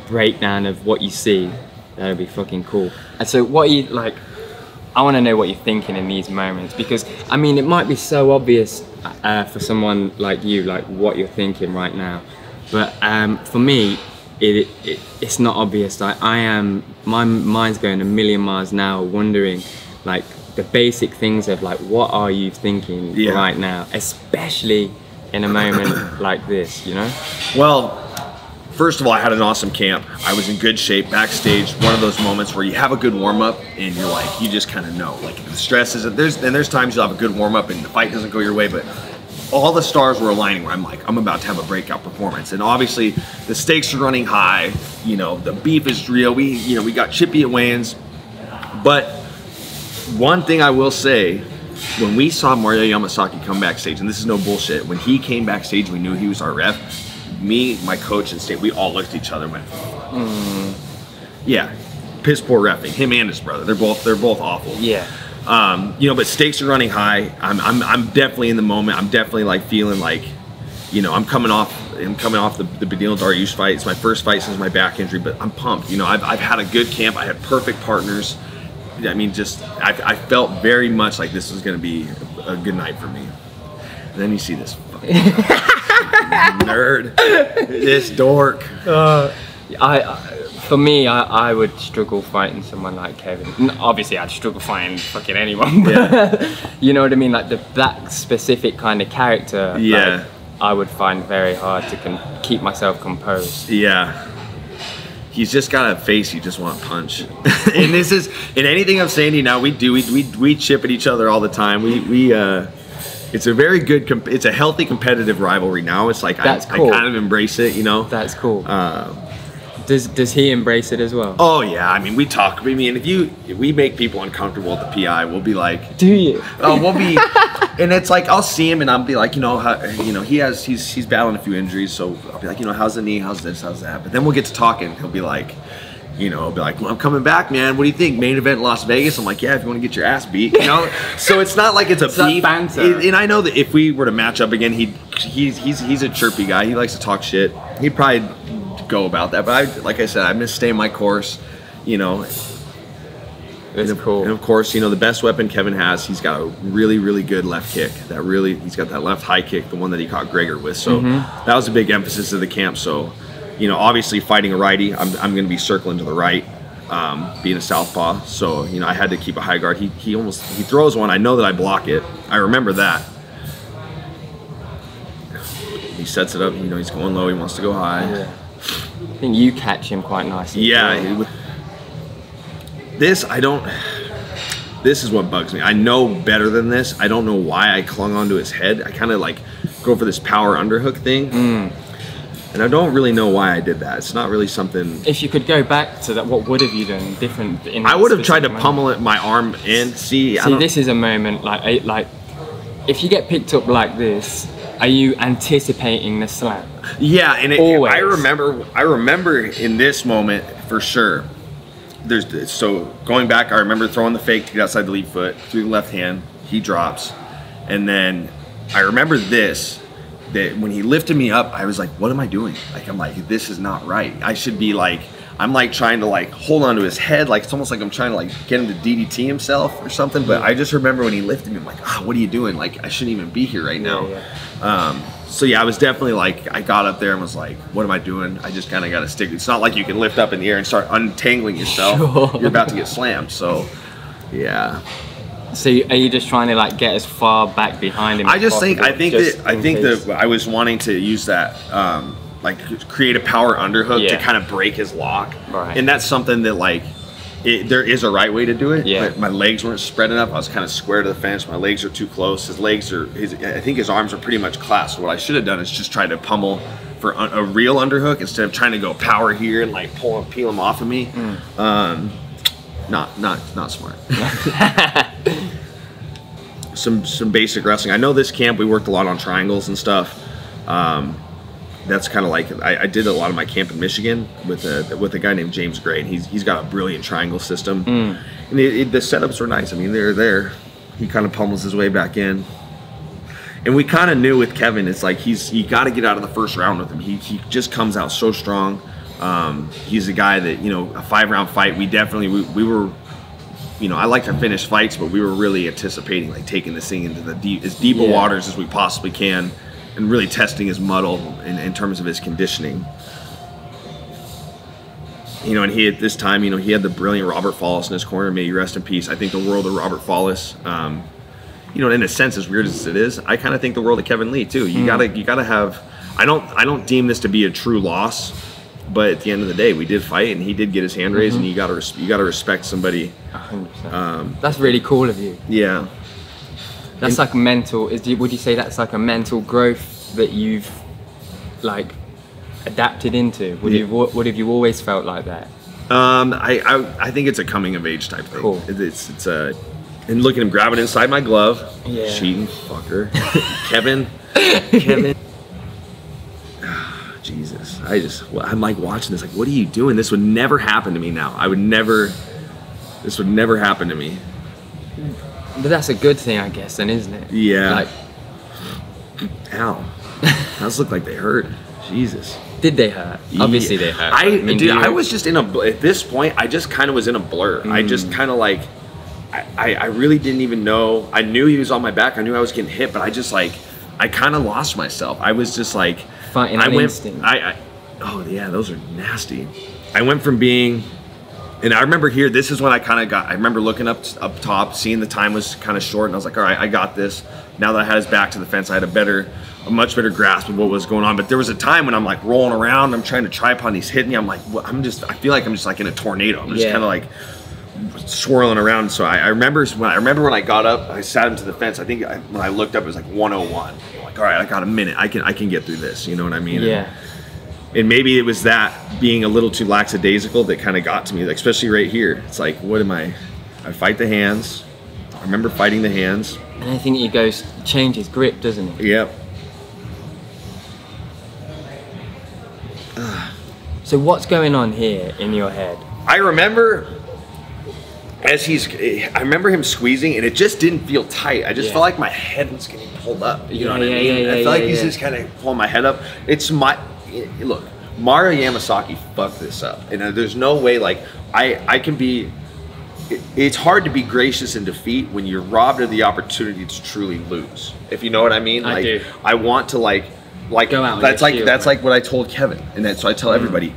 breakdown of what you see, that would be fucking cool. And so what are you like? I want to know what you're thinking in these moments, because I mean, it might be so obvious for someone like you, like what you're thinking right now. But for me, it's not obvious. Like my mind's going a million miles an hour, wondering like the basic things of like, what are you thinking right now, especially in a moment like this, you know? Well, first of all, I had an awesome camp. I was in good shape backstage. One of those moments where you have a good warm up and you're like, you just kind of know, like the stress isn't there's times you'll have a good warm up and the fight doesn't go your way, but all the stars were aligning where I'm like, I'm about to have a breakout performance. And obviously the stakes are running high, you know, the beef is real. We got chippy at weigh-ins. But one thing I will say, when we saw Mario Yamasaki come backstage, and this is no bullshit, when he came backstage, we knew he was our ref. Me, my coach, and State, we all looked at each other and went, yeah, piss poor reffing. Him and his brother, they're both awful. Yeah. You know, but stakes are running high. I'm definitely in the moment. I'm definitely like feeling like, you know, I'm coming off the Beneil Dariush fight. It's my first fight since my back injury, but I'm pumped. You know, I've had a good camp. I had perfect partners. I mean, I felt very much like this was going to be a good night for me. And then you see this fucking nerd, this dork. For me, I would struggle fighting someone like Kevin. Obviously, I'd struggle fighting fucking anyone. But you know what I mean? Like that specific kind of character. Yeah. Like, I would find very hard to keep myself composed. Yeah. He's just got a face you just want to punch. And this is, in anything I'm saying to you now, we chip at each other all the time. it's a very good, it's a healthy competitive rivalry now. It's like That's I cool. kind of embrace it, you know. That's cool. Does he embrace it as well? Oh yeah, I mean we talk. I mean if we make people uncomfortable at the PI, we'll be like, do you? Oh, we'll be, and it's like I'll see him and I'll be like, you know, he's battling a few injuries, so I'll be like, you know, how's the knee, how's this, how's that. But then we'll get to talking. He'll be like, you know, well, I'm coming back, man. What do you think? Main event in Las Vegas? I'm like, yeah, if you want to get your ass beat, you know. So it's not like it's a beef. Banter. And I know that if we were to match up again, he's a chirpy guy. He likes to talk shit. He'd probably go about that, but like I said, I'm gonna stay my course, you know. That's cool. And of course, you know, the best weapon Kevin has, he's got a really, really good left kick. He's got that left high kick, the one that he caught Gregor with. So that was a big emphasis of the camp. So, you know, obviously fighting a righty, I'm going to be circling to the right, being a southpaw. So, you know, I had to keep a high guard. He throws one. I know that I block it. I remember that. He sets it up. You know, he's going low. He wants to go high. Yeah. I think you catch him quite nicely. Yeah. This is what bugs me. I know better than this. I don't know why I clung onto his head. I kind of like go for this power underhook thing. And I don't really know why I did that. It's not really something. If you could go back to that, what would have you done different? I would have tried to pummel it, my arm in. See, this is a moment like if you get picked up like this, are you anticipating the slam? Yeah, and Always. I remember in this moment for sure. So going back, I remember throwing the fake to get outside the lead foot through the left hand. He drops, and then I remember this. That when he lifted me up, I was like, "What am I doing?" Like I'm like, "This is not right. I should be like." I'm like trying to like hold onto his head, like it's almost like I'm trying to like get him to DDT himself or something. But I just remember when he lifted me, I'm like, what are you doing? Like I shouldn't even be here right now. So yeah, I was definitely like, I got up there and was like, what am I doing? I just kind of got to stick. It's not like you can lift up in the air and start untangling yourself. Sure. You're about to get slammed. So yeah. So are you just trying to like get as far back behind him? I think that I was wanting to use that. Like create a power underhook to kind of break his lock, and that's something that like there is a right way to do it. But my legs weren't spread enough. I was kind of square to the fence. My legs are too close. I think his arms are pretty much clasped. What I should have done is just try to pummel for a real underhook instead of trying to go power here and like peel him off of me. Not smart. Some basic wrestling. I know this camp we worked a lot on triangles and stuff. That's kind of like I did a lot of my camp in Michigan with a guy named James Gray, and he's got a brilliant triangle system. And the setups were nice. I mean, they're there. He kind of pummels his way back in, and we kind of knew with Kevin, it's like you got to get out of the first round with him. He just comes out so strong. He's a guy that, you know, a 5-round fight. We were. You know, I like to finish fights, but we were really anticipating like taking this thing into as deep of waters as we possibly can, and really testing his muscle in terms of his conditioning. You know, and he at this time, you know, he had the brilliant Robert Follis in his corner. May he rest in peace. I think the world of Robert Follis. You know, in a sense, as weird as it is, I kind of think the world of Kevin Lee too. You gotta have. I don't deem this to be a true loss, but at the end of the day, we did fight, and he did get his hand raised, and you gotta respect somebody. 100%. That's really cool of you. Yeah. That's like mental. Would you say that's like a mental growth that you've like adapted into? Would have you always felt like that? I think it's a coming of age type thing. Cool. It's and look at him grabbing inside my glove. Yeah. Cheating fucker. Kevin. Jesus. I'm like watching this like, what are you doing? This would never happen to me now. This would never happen to me. But that's a good thing, I guess, then, isn't it? Yeah. Like, ow. Those look like they hurt. Jesus. Did they hurt? Obviously they hurt. I was just at this point, I just kind of was in a blur. I just kind of like, I really didn't even know. I knew he was on my back. I knew I was getting hit, but I kind of lost myself. I was just like, fighting on instinct. Oh yeah, those are nasty. I went from being, and I remember here, this is when I remember looking up top, seeing the time was kind of short, and I was like, all right, I got this. Now that I had his back to the fence, I had a much better grasp of what was going on. But there was a time when I'm like rolling around, I'm trying to tripod, and he's hitting me. I'm like, I feel like I'm just like in a tornado. I'm just kind of like swirling around. So I remember when I got up, I sat him to the fence. I think when I looked up, it was like 101. I'm like, all right, I got a minute. I can get through this. You know what I mean? Yeah. And maybe it was that being a little too lackadaisical that kind of got to me, like, especially right here. It's like, what am I fight the hands. I remember fighting the hands. And I think he goes, changes grip, doesn't he? Yep. So what's going on here in your head? I remember I remember him squeezing, and it just didn't feel tight. I just felt like my head was getting pulled up. You know what I mean? I feel like he's just kind of pulling my head up. Look, Mario Yamasaki fucked this up, and there's no way, like, I can be. It's hard to be gracious in defeat when you're robbed of the opportunity to truly lose. If you know what I mean? I do. I want to like go out. That's like what I told Kevin, and so I tell everybody,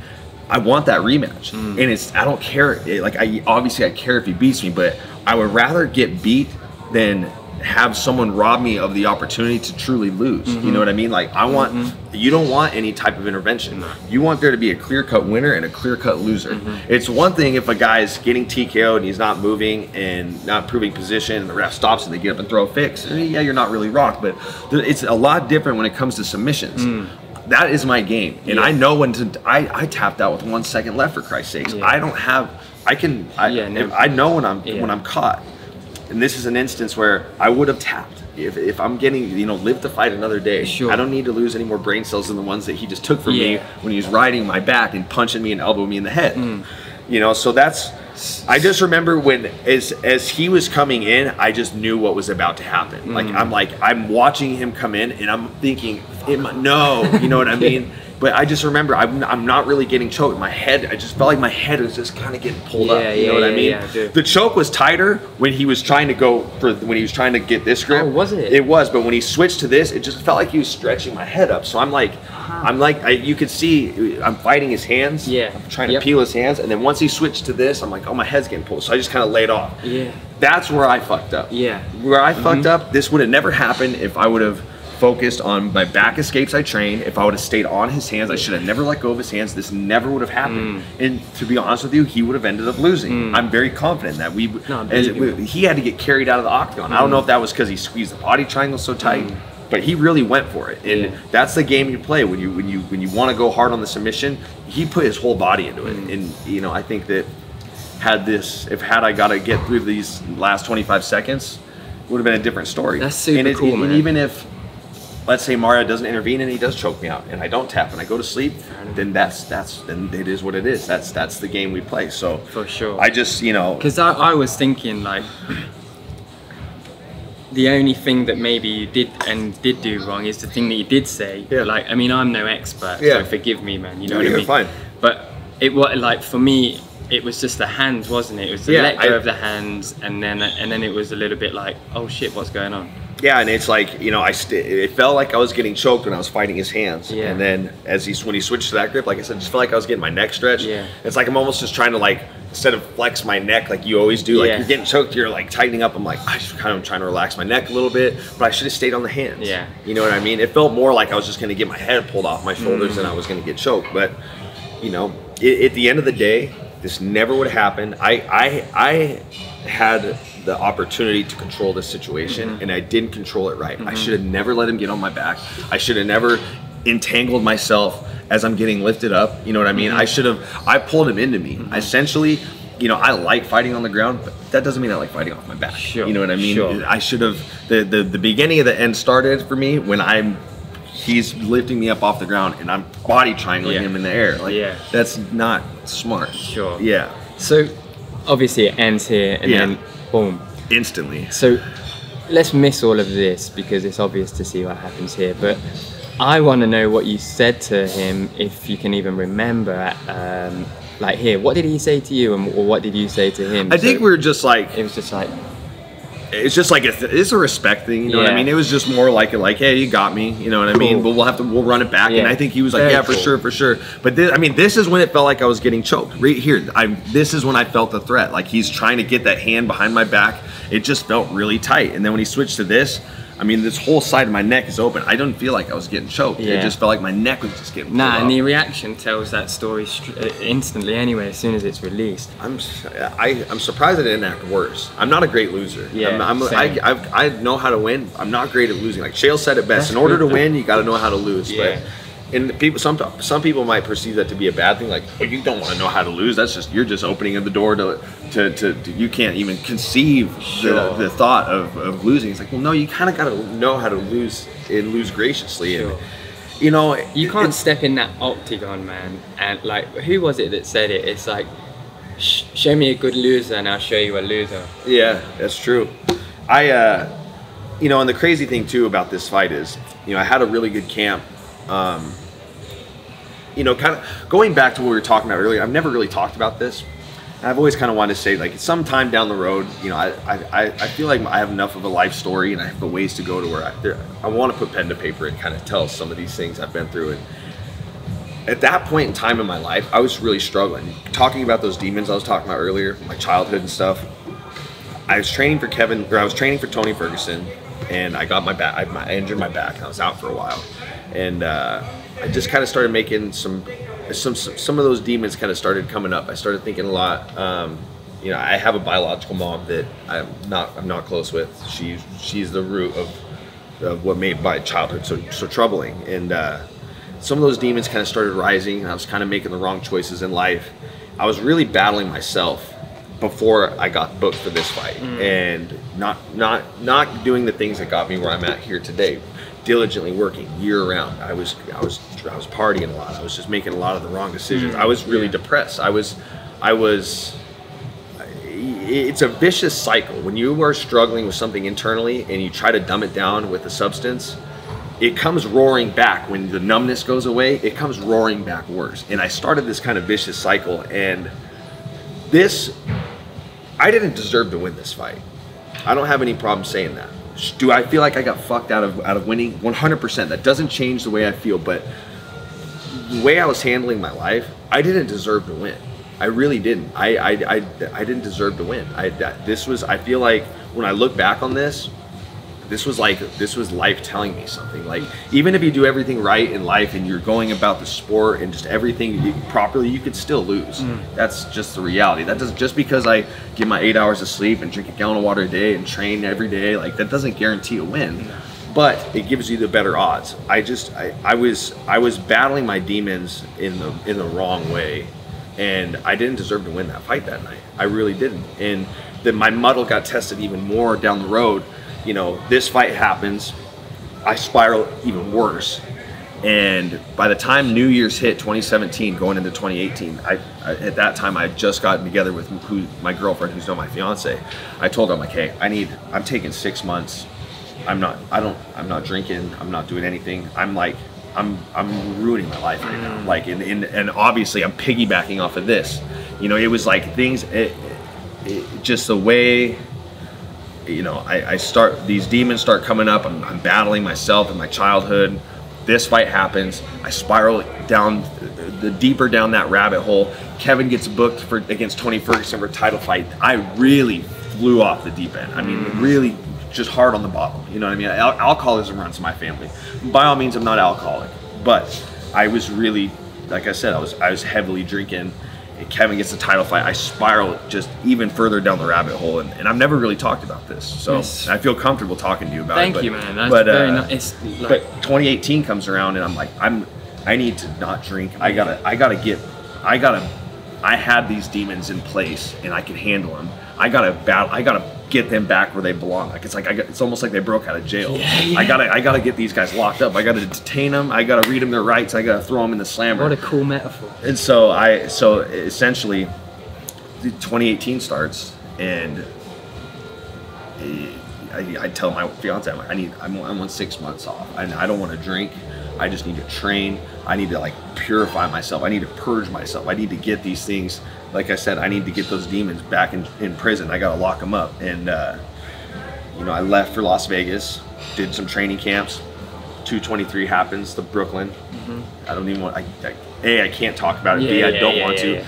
I want that rematch, and I don't care. I care if he beats me, but I would rather get beat than have someone rob me of the opportunity to truly lose. You know what I mean? Like, I want, you don't want any type of intervention. You want there to be a clear-cut winner and a clear-cut loser. It's one thing if a guy's getting TKO'd and he's not moving and not proving position, and the ref stops and they get up and throw a fix. Yeah, you're not really rocked, but it's a lot different when it comes to submissions. That is my game, and I know when to. I tapped out with 1 second left, for Christ's sakes. I don't have. I know when I'm caught. And this is an instance where I would have tapped if I'm getting, live to fight another day. Sure. I don't need to lose any more brain cells than the ones that he just took from me when he was riding my back and punching me and elbowing me in the head. So that's. I just remember when, as he was coming in, I just knew what was about to happen. I'm watching him come in, and I'm thinking, no, you know what I mean? But I just remember I'm not really getting choked. My head, I just felt like my head was just kind of getting pulled up. You know what I mean? Yeah, the choke was tighter when he was trying to get this grip. Oh, was it? It was, but when he switched to this, it just felt like he was stretching my head up. So you could see I'm fighting his hands. Yeah. I'm trying to peel his hands, and then once he switched to this, I'm like, oh, my head's getting pulled. So I just kind of laid off. Yeah. That's where I fucked up. Yeah. Where I fucked up, this would have never happened if I would have focused on my back escapes I trained. If I would have stayed on his hands, I should have never let go of his hands. This never would have happened. And to be honest with you, he would have ended up losing. I'm very confident that he had to get carried out of the octagon. I don't know if that was because he squeezed the body triangle so tight, but he really went for it. And that's the game you play when you want to go hard on the submission. He put his whole body into it. And I think that had I got to get through these last 25 seconds, it would have been a different story. That's super cool, man. And even if, let's say, Mario doesn't intervene and he does choke me out, and I don't tap and I go to sleep, then then it is what it is. That's the game we play. So for sure, I just because I was thinking, like, the only thing that maybe you did do wrong is the thing that you did say. Yeah. Like, I mean, I'm no expert, so forgive me, man. You know what I mean? Fine. But it was like, for me, it was just the hands, wasn't it? It was the let go of the hands, and then it was a little bit like, oh shit, what's going on? Yeah, and it's like, it felt like I was getting choked when I was fighting his hands. Yeah. And then when he switched to that grip, like I said, just felt like I was getting my neck stretched. Yeah. It's like I'm almost just trying to, like, instead of flex my neck like you always do, like you're getting choked, you're like tightening up. I'm like, I just kind of trying to relax my neck a little bit, but I should have stayed on the hands. Yeah. You know what I mean? It felt more like I was just going to get my head pulled off my shoulders and I was going to get choked. But, at the end of the day, this never would have happened. I had the opportunity to control this situation, and I didn't control it right. I should have never let him get on my back. I should have never entangled myself as I'm getting lifted up. You know what I mean? I pulled him into me. Essentially, I like fighting on the ground, but that doesn't mean I like fighting off my back. Sure. You know what I mean? Sure. I should have, the beginning of the end started for me when he's lifting me up off the ground and I'm body triangling him in the air. Like, that's not smart. Sure. Yeah. So obviously it ends here, and then boom. Instantly. So let's miss all of this because it's obvious to see what happens here. But I want to know what you said to him, if you can even remember. Like, here, what did he say to you, or what did you say to him? I think we were just like, it was just like, it's a respect thing, you know what I mean? It was just more like, hey, you got me, you know what I mean? But we'll run it back. And I think he was like, for sure. But this is when it felt like I was getting choked. Right here, this is when I felt the threat. Like, he's trying to get that hand behind my back, it just felt really tight. And then when he switched to this, I mean, this whole side of my neck is open. I don't feel like I was getting choked. Yeah. It just felt like my neck was just getting Nah, pulled and the up. reaction tells that story instantly anyway, as soon as it's released. I'm surprised I didn't act worse. I'm not a great loser. Yeah, same. I know how to win. I'm not great at losing. Like Shale said it best. That's In order to good. win, you got to know how to lose. Yeah. But and people, some people might perceive that to be a bad thing. Like, oh, you don't want to know how to lose. That's just, you're just opening the door to you can't even conceive the thought of losing. It's like, well, no, you kind of got to know how to lose and lose graciously. Sure. And you know, You can't step in that octagon, man. And like, who was it that said it? It's like, show me a good loser and I'll show you a loser. Yeah, that's true. You know, and the crazy thing too about this fight is, you know, I had a really good camp. You know, kind of going back to what we were talking about earlier, I've never really talked about this. I've always kind of wanted to say, like, sometime down the road, you know, I feel like I have enough of a life story and I have a ways to go to where I want to put pen to paper and kind of tell some of these things I've been through. And at that point in time in my life, I was really struggling. Talking about those demons I was talking about earlier, my childhood and stuff. I was training for Tony Ferguson, and I got my back. I injured my back, and I was out for a while. And I just kind of started making some of those demons kind of started coming up. I started thinking a lot. You know, I have a biological mom that I'm not close with. She's the root of what made my childhood so troubling. And some of those demons kind of started rising, and I was kind of making the wrong choices in life. I was really battling myself before I got booked for this fight, and not doing the things that got me where I'm at here today. Diligently working year round. I was partying a lot. I was just making a lot of the wrong decisions. I was really depressed. It's a vicious cycle. When you are struggling with something internally and you try to dumb it down with a substance, it comes roaring back. When the numbness goes away, it comes roaring back worse. And I started this kind of vicious cycle, and I didn't deserve to win this fight. I don't have any problem saying that. Do I feel like I got fucked out of winning? 100%. That doesn't change the way I feel, but the way I was handling my life, I didn't deserve to win. I really didn't. I didn't deserve to win. I feel like when I look back on this, this was life telling me something. Like, even if you do everything right in life and you're going about the sport and just everything properly, you could still lose. That's just the reality. That doesn't, just because I get my 8 hours of sleep and drink a gallon of water a day and train every day, like, that doesn't guarantee a win. But it gives you the better odds. I was battling my demons in the wrong way, and I didn't deserve to win that fight that night. I really didn't. And then my muddle got tested even more down the road. You know, this fight happens, I spiral even worse. And by the time New Year's hit, 2017, going into 2018, at that time I had just gotten together with my girlfriend, who's now my fiance. I told her, I'm like, hey, I'm taking 6 months. I'm not drinking. I'm not doing anything. I'm ruining my life right now. Like, and obviously I'm piggybacking off of this. You know, it was like things, just the way, you know, these demons start coming up. I'm battling myself in my childhood. This fight happens. I spiral down, the deeper down that rabbit hole. Kevin gets booked against Tony Ferguson for a title fight. I really flew off the deep end. I mean, really just hard on the bottom. You know what I mean? Alcoholism runs in my family. By all means, I'm not alcoholic, but I was really, like I said, I was heavily drinking. Kevin gets the title fight, I spiral just even further down the rabbit hole, and I've never really talked about this, so yes. I feel comfortable talking to you about it. Thank you, man. That's very nice. But 2018 comes around, and I'm like, I need to not drink. I had these demons in place, and I can handle them. I gotta get them back where they belong. Like, it's almost like they broke out of jail. Yeah. I gotta get these guys locked up. I gotta detain them. I gotta read them their rights. I gotta throw them in the slammer. What a cool metaphor. And so essentially, 2018 starts, and I tell my fiance, I want 6 months off. I don't want to drink. I just need to train. I need to, like, purify myself. I need to purge myself. I need to get these things. Like I said, I need to get those demons back in prison. I gotta lock them up. And you know, I left for Las Vegas, did some training camps. 223 happens, the Brooklyn. I don't even want. I can't talk about it. B, I don't want to.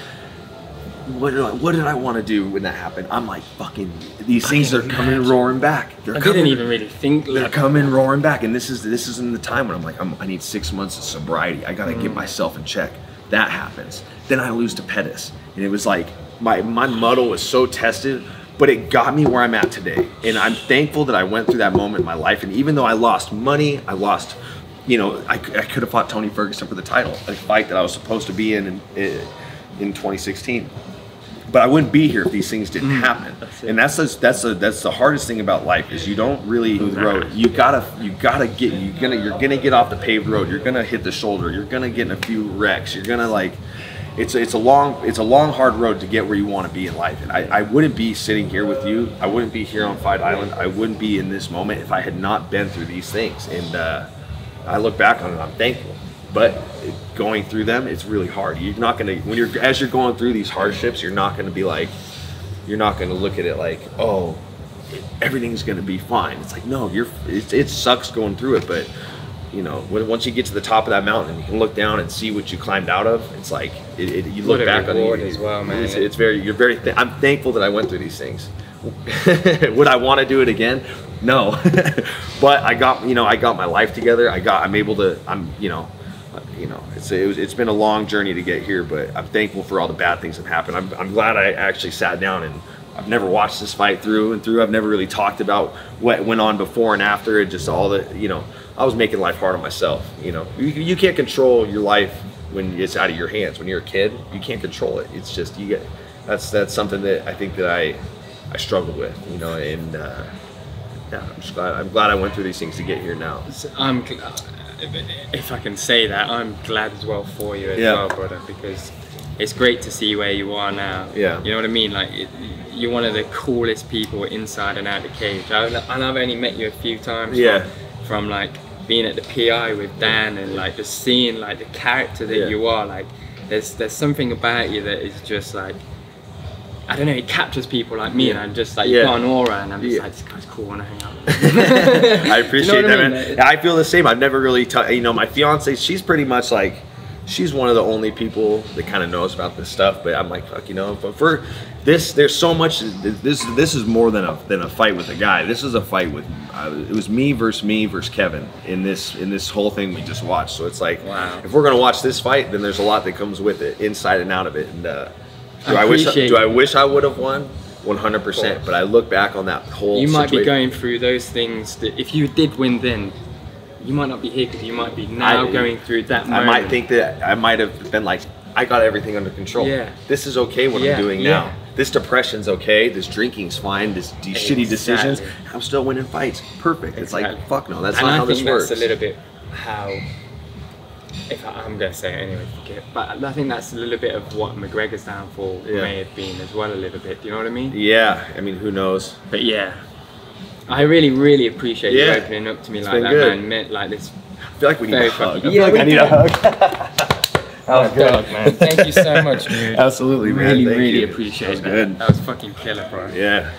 what did I want to do when that happened? I'm like, fucking, these things are coming roaring back. I didn't even really think. They're coming roaring back, and this is in the time when I'm like, I need 6 months of sobriety. I gotta get myself in check. That happens. Then I lose to Pettis, and it was like my muddle was so tested, but it got me where I'm at today, and I'm thankful that I went through that moment in my life. And even though I lost money, I lost, I could have fought Tony Ferguson for the title, a fight that I was supposed to be in 2016. But I wouldn't be here if these things didn't happen. And that's the hardest thing about life is you don't really road. You're gonna get off the paved road. You're gonna hit the shoulder. You're gonna get in a few wrecks. You're gonna it's a long hard road to get where you want to be in life. And I wouldn't be sitting here with you. I wouldn't be here on Fight Island. I wouldn't be in this moment if I had not been through these things. And I look back on it, I'm thankful. But going through them, it's really hard. You're not gonna as you're going through these hardships, you're not gonna look at it like, oh, everything's gonna be fine. It's like, no, it sucks going through it, but once you get to the top of that mountain and you can look down and see what you climbed out of, it's like you look back on it as well, man. I'm thankful that I went through these things. Would I want to do it again? No. But I got my life together. It's been a long journey to get here, but I'm thankful for all the bad things that happened. I'm glad I actually sat down, and I've never watched this fight through and through. I've never really talked about what went on before and after. It just all the, I was making life hard on myself. You can't control your life when it's out of your hands. When you're a kid, you can't control it. It's just that's something that I think that I struggled with, and yeah, I'm glad I went through these things to get here now. I'm glad. If I can say that, I'm glad as well for you as well, brother, because it's great to see where you are now. Yeah. You know what I mean? Like, you're one of the coolest people inside and out of the cage. And I've only met you a few times. Yeah. From like being at the PI with Dan, and like just seeing like the character that you are. Like, there's something about you that is just like, I don't know, it captures people like me, and I'm just like, you've got an aura, and I'm just like, this guy's cool, I want to hang out with him. I appreciate that, man. I feel the same. I've never really, my fiance, she's pretty much like, she's one of the only people that kind of knows about this stuff, but I'm like, fuck, but for this, there's so much, this is more than a fight with a guy. This is a fight with, it was me versus Kevin in this whole thing we just watched. So it's like, wow. If we're going to watch this fight, then there's a lot that comes with it, inside and out of it. And do I wish I would have won? 100%. But I look back on that whole situation. Might be going through through those things that if you did win then, you might not be here because you might be now going through that moment. I might think that I might have been like, I got everything under control. Yeah. This is okay what I'm doing now. This depression's okay. This drinking's fine. These shitty decisions. I'm still winning fights. Perfect. It's like, fuck no, that's not how this works. I think that's a little bit how, I'm going to say it anyway, forget. But I think that's a little bit of what McGregor's downfall may have been as well, a little bit. Do you know what I mean? Yeah. I mean, who knows? But yeah, I really, really appreciate you opening up to me like that, man. Meant like this. I feel like we need a hug. Yeah, I need a hug. That was good, man. Thank you so much, dude. Absolutely, man. Really, really appreciate that. Good. That was fucking killer, bro. Yeah.